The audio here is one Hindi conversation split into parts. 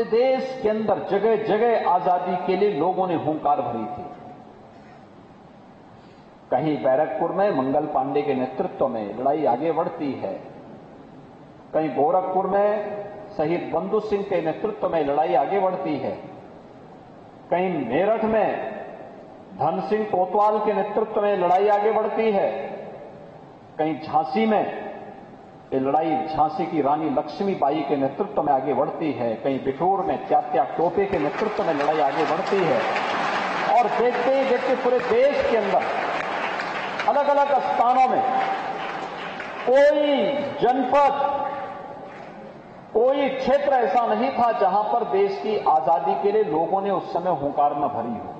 देश के अंदर जगह जगह आजादी के लिए लोगों ने हुंकार भरी थी। कहीं बैरकपुर में मंगल पांडे के नेतृत्व में लड़ाई आगे बढ़ती है, कहीं गोरखपुर में शहीद बंधु सिंह के नेतृत्व में लड़ाई आगे बढ़ती है, कहीं मेरठ में धन सिंह कोतवाल के नेतृत्व में लड़ाई आगे बढ़ती है, कहीं झांसी में ये लड़ाई झांसी की रानी लक्ष्मीबाई के नेतृत्व में आगे बढ़ती है, कहीं बिठूर में त्यात्या टोपे के नेतृत्व में लड़ाई आगे बढ़ती है। और देखते ही देखते पूरे देश के अंदर अलग अलग स्थानों में कोई जनपद, कोई क्षेत्र ऐसा नहीं था जहां पर देश की आजादी के लिए लोगों ने उस समय हुंकार न भरी हो।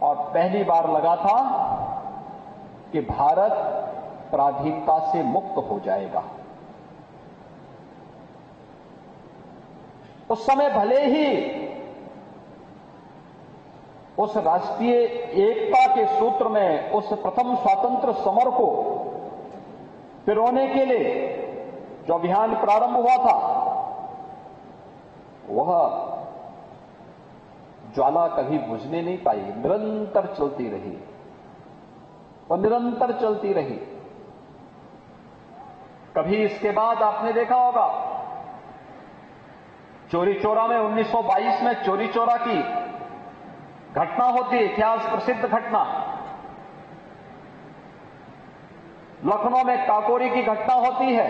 और पहली बार लगा था कि भारत पराधीनता से मुक्त हो जाएगा। उस समय भले ही उस राष्ट्रीय एकता के सूत्र में उस प्रथम स्वातंत्र समर को पिरोने के लिए जो अभियान प्रारंभ हुआ था, वह ज्वाला कभी बुझने नहीं पाई, निरंतर चलती रही और निरंतर चलती रही। कभी इसके बाद आपने देखा होगा चोरी चोरा में 1922 में चोरी चोरा की घटना होती है, इतिहास प्रसिद्ध घटना। लखनऊ में काकोरी की घटना होती है।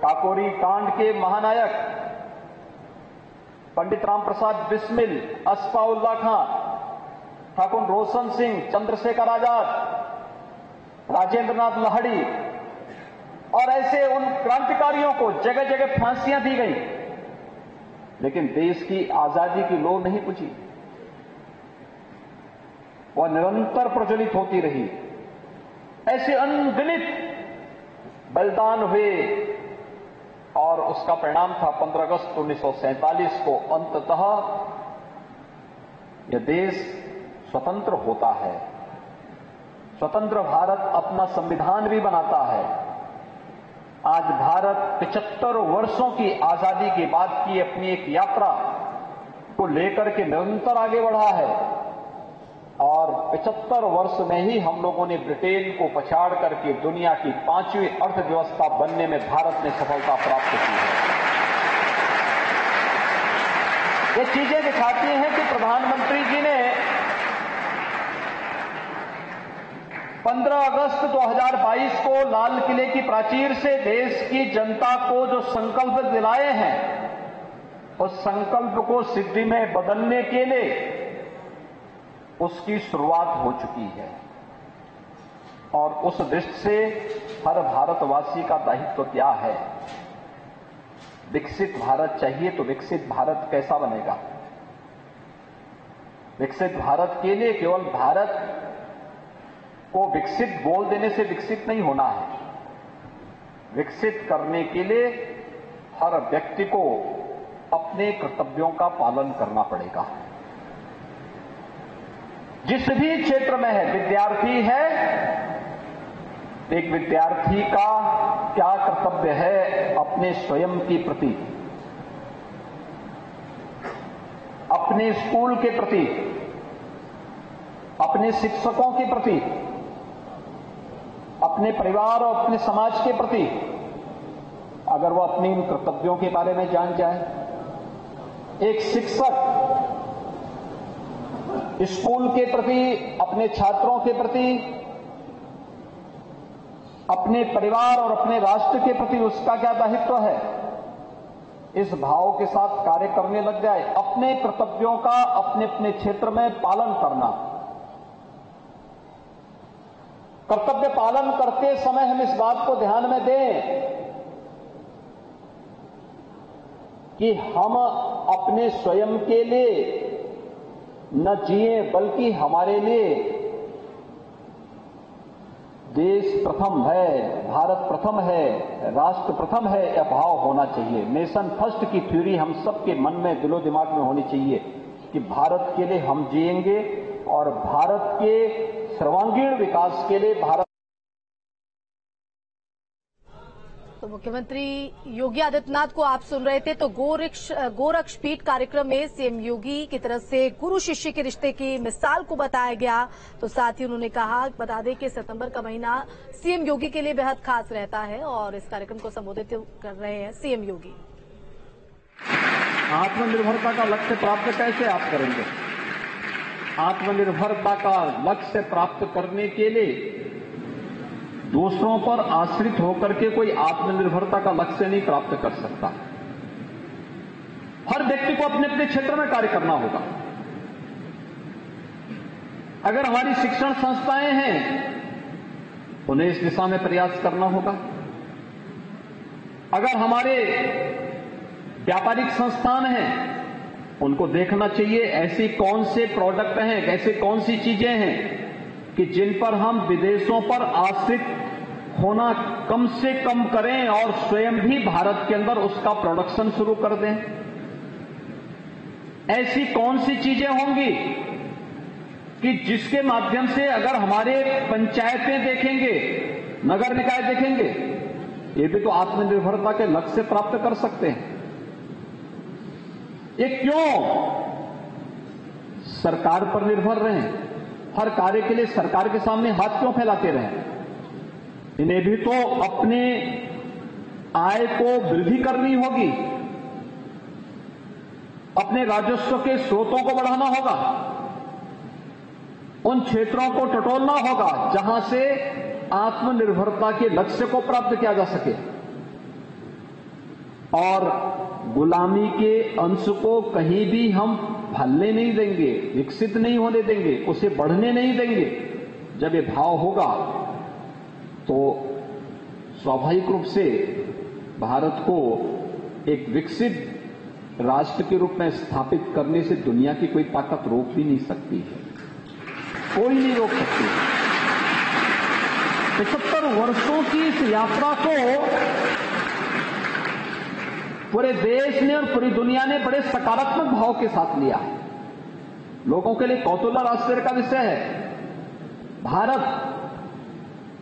काकोरी कांड के महानायक पंडित राम प्रसाद बिस्मिल, अस्फाउल्लाह खां, ठाकुर रोशन सिंह, चंद्रशेखर आजाद, राजेंद्र नाथ लाहिड़ी और ऐसे उन क्रांतिकारियों को जगह जगह फांसियां दी गई, लेकिन देश की आजादी की लौ नहीं बुझी, वह निरंतर प्रज्वलित होती रही। ऐसे अनगिनत बलिदान हुए और उसका परिणाम था 15 अगस्त 1947 को अंततः यह देश स्वतंत्र होता है। स्वतंत्र भारत अपना संविधान भी बनाता है। आज भारत 75 वर्षों की आजादी के बाद की अपनी एक यात्रा को लेकर के निरंतर आगे बढ़ा है और 75 वर्ष में ही हम लोगों ने ब्रिटेन को पछाड़ करके दुनिया की 5वीं अर्थव्यवस्था बनने में भारत ने सफलता प्राप्त की है। ये चीजें दिखाती हैं कि प्रधानमंत्री जी ने 15 अगस्त 2022 को लाल किले की प्राचीर से देश की जनता को जो संकल्प दिलाए हैं, उस संकल्प को सिद्धि में बदलने के लिए उसकी शुरुआत हो चुकी है। और उस दृष्टि से हर भारतवासी का दायित्व क्या है? विकसित भारत चाहिए तो विकसित भारत कैसा बनेगा? विकसित भारत के लिए केवल भारत को विकसित बोल देने से विकसित नहीं होना है। विकसित करने के लिए हर व्यक्ति को अपने कर्तव्यों का पालन करना पड़ेगा। जिस भी क्षेत्र में है, विद्यार्थी है, एक विद्यार्थी का क्या कर्तव्य है अपने स्वयं के प्रति, अपने स्कूल के प्रति, अपने शिक्षकों के प्रति, अपने परिवार और अपने समाज के प्रति, अगर वह अपने इन कर्तव्यों के बारे में जान जाए। एक शिक्षक स्कूल के प्रति, अपने छात्रों के प्रति, अपने परिवार और अपने राष्ट्र के प्रति उसका क्या दायित्व है, इस भाव के साथ कार्य करने लग जाए। अपने कर्तव्यों का अपने अपने क्षेत्र में पालन करना। कर्तव्य पालन करते समय हम इस बात को ध्यान में दें कि हम अपने स्वयं के लिए न जिए, बल्कि हमारे लिए देश प्रथम है, भारत प्रथम है, राष्ट्र प्रथम है, यह भाव होना चाहिए। नेशन फर्स्ट की थ्योरी हम सबके मन में, दिलो दिमाग में होनी चाहिए कि भारत के लिए हम जिएंगे और भारत के सर्वांगीण विकास के लिए भारत। तो मुख्यमंत्री योगी आदित्यनाथ को आप सुन रहे थे। तो गोरक्षपीठ कार्यक्रम में सीएम योगी की तरफ से गुरु शिष्य के रिश्ते की मिसाल को बताया गया। तो साथ ही उन्होंने कहा, बता दें कि सितंबर का महीना सीएम योगी के लिए बेहद खास रहता है और इस कार्यक्रम को संबोधित कर रहे हैं सीएम योगी। आत्मनिर्भरता का लक्ष्य प्राप्त कैसे आप करेंगे? आत्मनिर्भरता का लक्ष्य प्राप्त करने के लिए दूसरों पर आश्रित होकर के कोई आत्मनिर्भरता का लक्ष्य नहीं प्राप्त कर सकता। हर व्यक्ति को अपने अपने क्षेत्र में कार्य करना होगा। अगर हमारी शिक्षण संस्थाएं हैं, उन्हें इस दिशा में प्रयास करना होगा। अगर हमारे व्यापारिक संस्थान हैं, उनको देखना चाहिए ऐसी कौन से प्रोडक्ट हैं, ऐसी कौन सी चीजें हैं कि जिन पर हम विदेशों पर आश्रित होना कम से कम करें और स्वयं भी भारत के अंदर उसका प्रोडक्शन शुरू कर दें। ऐसी कौन सी चीजें होंगी कि जिसके माध्यम से अगर हमारे पंचायतें देखेंगे, नगर निकाय देखेंगे, ये भी तो आत्मनिर्भरता के लक्ष्य प्राप्त कर सकते हैं। ये क्यों सरकार पर निर्भर रहे? हर कार्य के लिए सरकार के सामने हाथ क्यों फैलाते रहे? इन्हें भी तो अपने आय को वृद्धि करनी होगी, अपने राजस्व के स्रोतों को बढ़ाना होगा, उन क्षेत्रों को टटोलना होगा जहां से आत्मनिर्भरता के लक्ष्य को प्राप्त किया जा सके और गुलामी के अंश को कहीं भी हम फैलने नहीं देंगे, विकसित नहीं होने देंगे, उसे बढ़ने नहीं देंगे। जब ये भाव होगा तो स्वाभाविक रूप से भारत को एक विकसित राष्ट्र के रूप में स्थापित करने से दुनिया की कोई ताकत रोक भी नहीं सकती है, कोई नहीं रोक सकती। 75 वर्षों की इस यात्रा को पूरे देश ने और पूरी दुनिया ने बड़े सकारात्मक भाव के साथ लिया है। लोगों के लिए कौतूहल और आश्चर्य का विषय है, भारत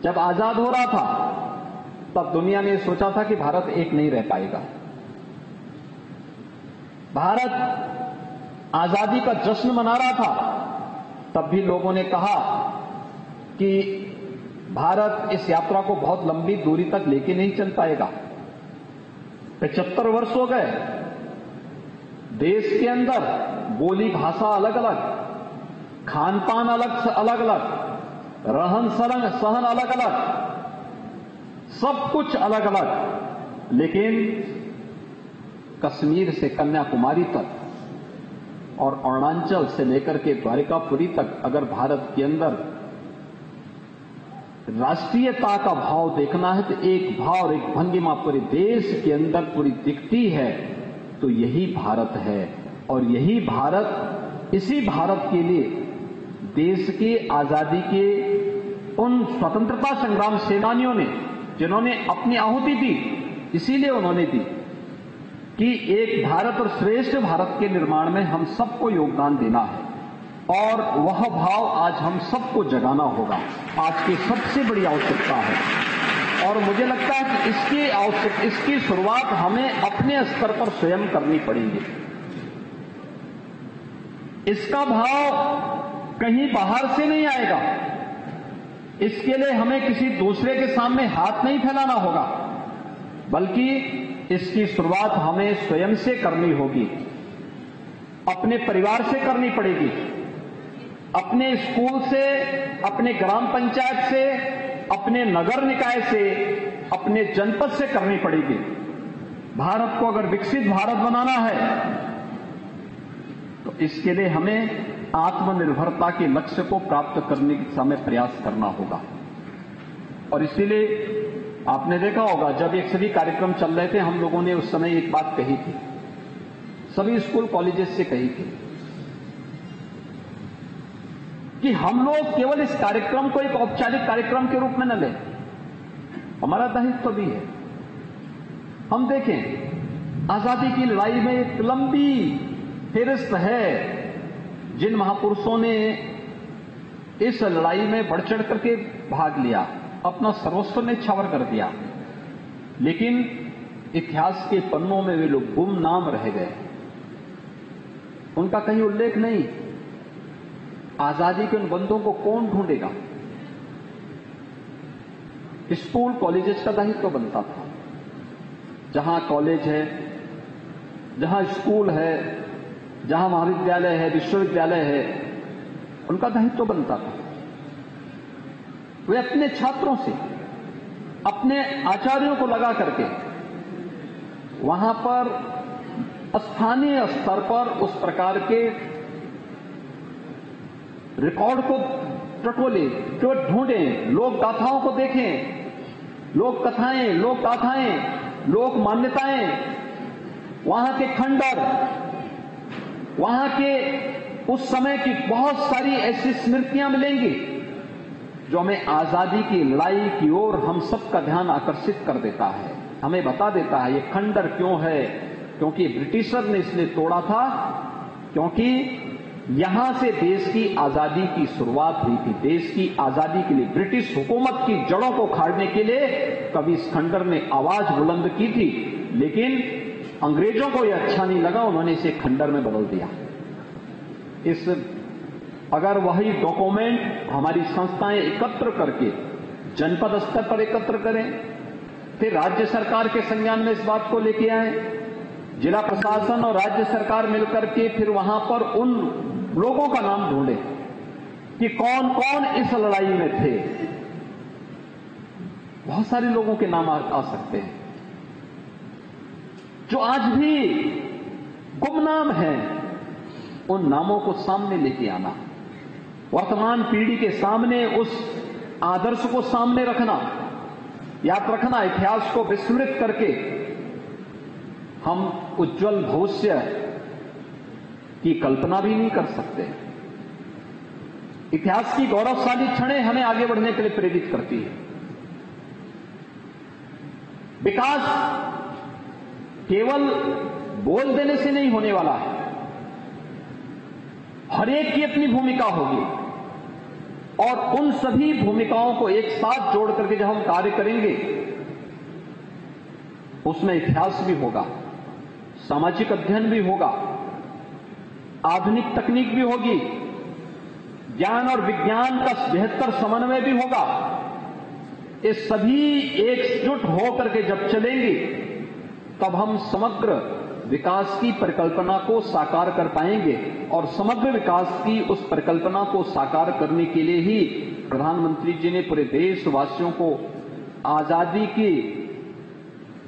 जब आजाद हो रहा था तब दुनिया ने सोचा था कि भारत एक नहीं रह पाएगा। भारत आजादी का जश्न मना रहा था, तब भी लोगों ने कहा कि भारत इस यात्रा को बहुत लंबी दूरी तक लेके नहीं चल पाएगा। 75 वर्ष हो गए, देश के अंदर बोली भाषा अलग अलग, खान पान अलग अलग, रहन सहन अलग अलग, सब कुछ अलग अलग, लेकिन कश्मीर से कन्याकुमारी तक और अरुणाचल से लेकर के द्वारिकापुरी तक अगर भारत के अंदर राष्ट्रीयता का भाव देखना है तो एक भाव और एक भंगिमा पूरे देश के अंदर पूरी दिखती है, तो यही भारत है। और यही भारत, इसी भारत के लिए देश की आजादी के उन स्वतंत्रता संग्राम सेनानियों ने जिन्होंने अपनी आहुति दी, इसीलिए उन्होंने दी कि एक भारत और श्रेष्ठ भारत के निर्माण में हम सबको योगदान देना है और वह भाव आज हम सबको जगाना होगा। आज की सबसे बड़ी आवश्यकता है और मुझे लगता है कि इसकी शुरुआत हमें अपने स्तर पर स्वयं करनी पड़ेगी। इसका भाव कहीं बाहर से नहीं आएगा, इसके लिए हमें किसी दूसरे के सामने हाथ नहीं फैलाना होगा, बल्कि इसकी शुरुआत हमें स्वयं से करनी होगी, अपने परिवार से करनी पड़ेगी, अपने स्कूल से, अपने ग्राम पंचायत से, अपने नगर निकाय से, अपने जनपद से करनी पड़ेगी। भारत को अगर विकसित भारत बनाना है तो इसके लिए हमें आत्मनिर्भरता के लक्ष्य को प्राप्त करने की दिशा में प्रयास करना होगा। और इसीलिए आपने देखा होगा जब ये सभी कार्यक्रम चल रहे थे, हम लोगों ने उस समय एक बात कही थी, सभी स्कूल कॉलेजेस से कही थी कि हम लोग केवल इस कार्यक्रम को एक औपचारिक कार्यक्रम के रूप में न लें, हमारा दायित्व भी है। हम देखें आजादी की लड़ाई में एक लंबी फेरिस्त है जिन महापुरुषों ने इस लड़ाई में बढ़ चढ़ करके भाग लिया, अपना सर्वस्व ने छावर कर दिया। लेकिन इतिहास के पन्नों में वे लोग गुमनाम रह गए, उनका कहीं उल्लेख नहीं। आजादी के उन बंदों को कौन ढूंढेगा? स्कूल कॉलेजेस का दायित्व बनता था। जहां कॉलेज है, जहां स्कूल है, जहां महाविद्यालय है, विश्वविद्यालय है, उनका दायित्व बनता था। वे अपने छात्रों से, अपने आचार्यों को लगा करके वहां पर स्थानीय स्तर पर उस प्रकार के रिकॉर्ड को टटोले, जो ढूंढें, लोक गाथाओं को देखें, लोक कथाएं, लोक गाथाएं, लोक मान्यताएं, वहां के खंडर, वहां के उस समय की बहुत सारी ऐसी स्मृतियां मिलेंगी जो हमें आजादी की लड़ाई की ओर हम सबका ध्यान आकर्षित कर देता है, हमें बता देता है ये खंडर क्यों है। क्योंकि ब्रिटिशर ने इसलिए तोड़ा था क्योंकि यहां से देश की आजादी की शुरुआत हुई थी। देश की आजादी के लिए ब्रिटिश हुकूमत की जड़ों को उखाड़ने के लिए कभी इस खंडर ने आवाज बुलंद की थी, लेकिन अंग्रेजों को यह अच्छा नहीं लगा, उन्होंने इसे खंडर में बदल दिया। अगर वही डॉक्यूमेंट हमारी संस्थाएं एकत्र करके जनपद स्तर पर एकत्र करें, फिर राज्य सरकार के संज्ञान में इस बात को लेके आए, जिला प्रशासन और राज्य सरकार मिलकर के फिर वहां पर उन लोगों का नाम ढूंढे कि कौन कौन इस लड़ाई में थे, बहुत सारे लोगों के नाम आ सकते हैं जो आज भी गुमनाम हैं। उन नामों को सामने लेके आना, वर्तमान पीढ़ी के सामने उस आदर्श को सामने रखना, याद रखना, इतिहास को विस्मृत करके हम उज्जवल भविष्य की कल्पना भी नहीं कर सकते। इतिहास की गौरवशाली क्षणें हमें आगे बढ़ने के लिए प्रेरित करती है। विकास केवल बोल देने से नहीं होने वाला है, हर एक की अपनी भूमिका होगी और उन सभी भूमिकाओं को एक साथ जोड़ करके जब हम कार्य करेंगे उसमें इतिहास भी होगा, सामाजिक अध्ययन भी होगा, आधुनिक तकनीक भी होगी, ज्ञान और विज्ञान का बेहतर समन्वय भी होगा। ये सभी एकजुट होकर के जब चलेंगे तब हम समग्र विकास की परिकल्पना को साकार कर पाएंगे और समग्र विकास की उस परिकल्पना को साकार करने के लिए ही प्रधानमंत्री जी ने पूरे देशवासियों को आजादी की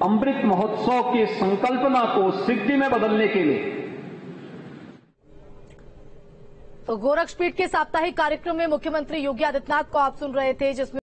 अमृत महोत्सव की संकल्पना को सिद्धि में बदलने के लिए। तो गोरक्षपीठ के साप्ताहिक कार्यक्रम में मुख्यमंत्री योगी आदित्यनाथ को आप सुन रहे थे, जिसमें